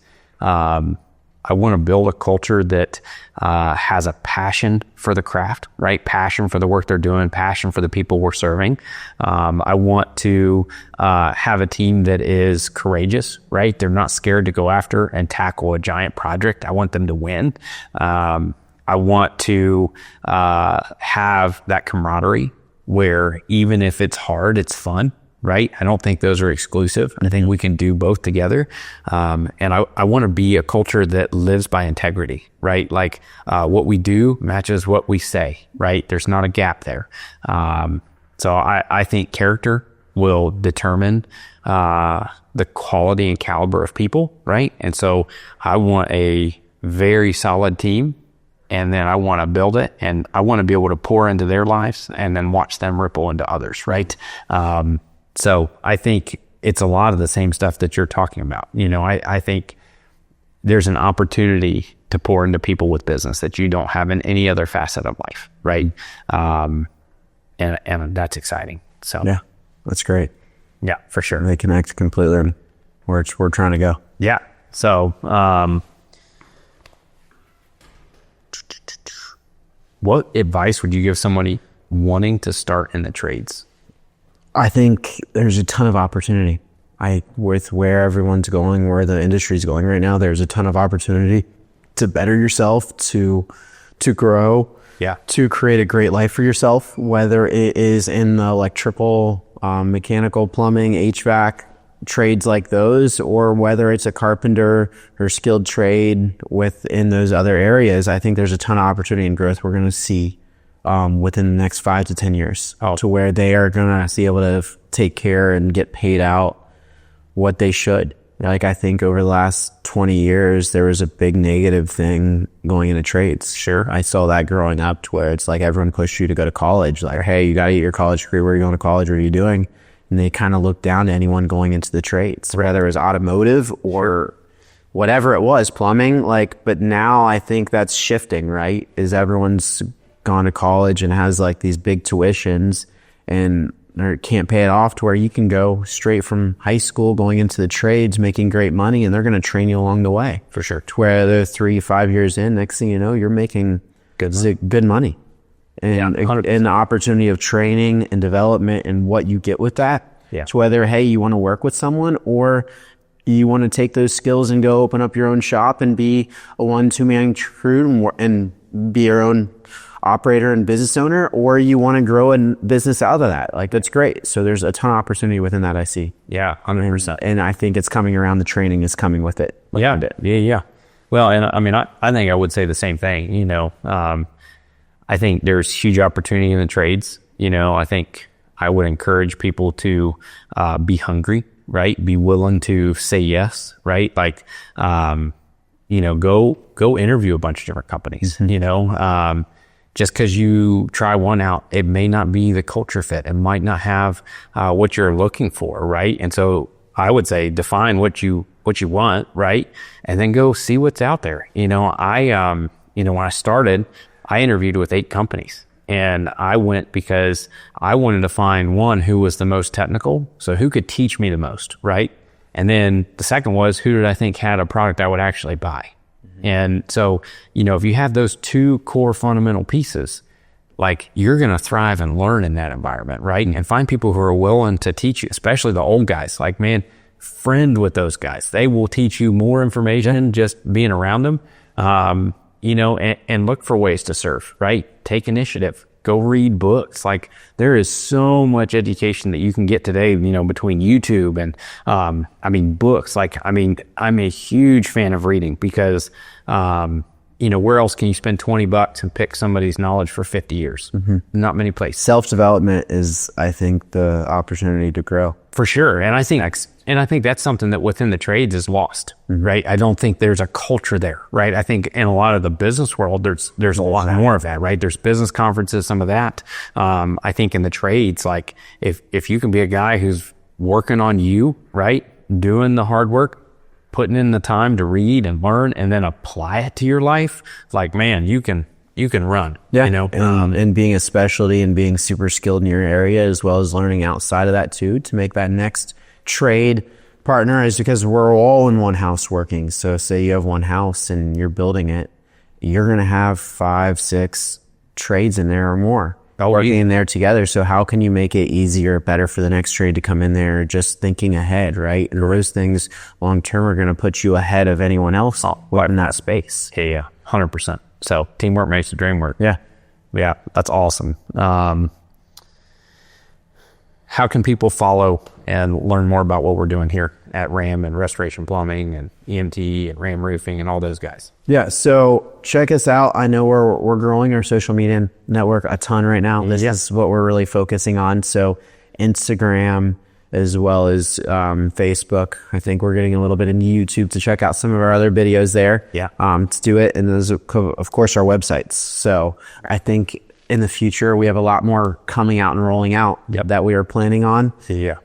I want to build a culture that has a passion for the craft, right? Passion for the work they're doing, passion for the people we're serving. I want to have a team that is courageous, right? They're not scared to go after and tackle a giant project. I want them to win. I want to have that camaraderie where even if it's hard, it's fun. Right? I don't think those are exclusive. I think we can do both together. And I want to be a culture that lives by integrity, right? Like what we do matches what we say, right? There's not a gap there. So I think character will determine the quality and caliber of people, right? And so I want a very solid team, and then I want to build it, and I want to be able to pour into their lives and then watch them ripple into others, right? So I think it's a lot of the same stuff that you're talking about. I think there's an opportunity to pour into people with business that you don't have in any other facet of life, right? And that's exciting. So yeah, that's great. Yeah, for sure. They connect completely where we're trying to go. Yeah. So what advice would you give somebody wanting to start in the trades? I think there's a ton of opportunity. With where everyone's going, where the industry's going right now, there's a ton of opportunity to better yourself, to grow, to create a great life for yourself, whether it is in the electrical, mechanical, plumbing, HVAC, trades like those, or whether it's a carpenter or skilled trade within those other areas. I think there's a ton of opportunity and growth we're going to see within the next 5 to 10 years to where they are going to be able to take care and get paid out what they should. Like, I think over the last 20 years, there was a big negative thing going into trades. Sure. I saw that growing up to where it's like everyone pushed you to go to college. Like, hey, you got to get your college degree. Where are you going to college? What are you doing? And they kind of looked down to anyone going into the trades, whether it was automotive or whatever it was, plumbing. But now I think that's shifting, right? Is everyone's gone to college and has these big tuitions and or can't pay it off, to where you can go straight from high school going into the trades, making great money, and they're going to train you along the way. For sure. To where they're 3-5 years in, next thing you know, you're making good money. And the opportunity of training and development and what you get with that. Yeah. To whether, hey, you want to work with someone, or you want to take those skills and go open up your own shop and be a 1-2-man crew and be your own operator and business owner, or you want to grow a business out of that. That's great. So there's a ton of opportunity within that, I see. Yeah, 100%. And I think it's coming around. The training is coming with it. Yeah. Well, and I mean, I think I would say the same thing. I think there's huge opportunity in the trades. I think I would encourage people to be hungry, right? Be willing to say yes, right? Go interview a bunch of different companies. Mm-hmm. Just because you try one out, it may not be the culture fit. It might not have what you're looking for, right? And so I would say define what you want, right? And then go see what's out there. When I started, I interviewed with 8 companies, and I went because I wanted to find one who was the most technical, so who could teach me the most, right? And then the second was, who did I think had a product I would actually buy? And so, if you have those 2 core fundamental pieces, you're going to thrive and learn in that environment, right? And find people who are willing to teach you, especially the old guys. Friend with those guys. They will teach you more information just being around them, and look for ways to serve, right? Take initiative. Go read books. There is so much education that you can get today, between YouTube and, books. I'm a huge fan of reading because, where else can you spend $20 and pick somebody's knowledge for 50 years? Not many places. Self-development is, I think, the opportunity to grow. For sure. And I think that's something that within the trades is lost, right? I don't think there's a culture there, right? I think in a lot of the business world, there's a lot more of that, right? There's business conferences, some of that. I think in the trades, like if you can be a guy who's working on you, right? Doing the hard work, putting in the time to read and learn and then apply it to your life, like, man, you can run, and being a specialty and being super skilled in your area, as well as learning outside of that too, to make that next trade partner, is because we're all in one house working. So say you have one house and you're building it, you're going to have 5, 6 trades in there or more working in there together. So how can you make it easier, better for the next trade to come in there, just thinking ahead, right? And those things long term are going to put you ahead of anyone else in that space. Yeah, 100%. So teamwork makes the dream work. Yeah, that's awesome. How can people follow and learn more about what we're doing here at RAM and Restoration Plumbing and EMT and RAM Roofing and all those guys? Yeah, so check us out. I know we're growing our social media network a ton right now. This is what we're really focusing on. So Instagram as well as Facebook. I think we're getting a little bit into YouTube to check out some of our other videos there. To do it. And there's, of course, our websites. So I think in the future, we have a lot more coming out and rolling out that we are planning on.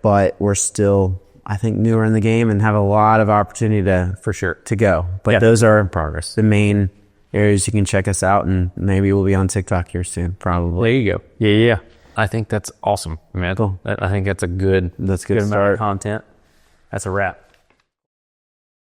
But we're still, I think, newer in the game and have a lot of opportunity to go. But those are in progress. The main areas you can check us out, and maybe we'll be on TikTok here soon, probably. There you go. Yeah. I think that's awesome, man. Cool. I think that's a good amount of content. That's a wrap.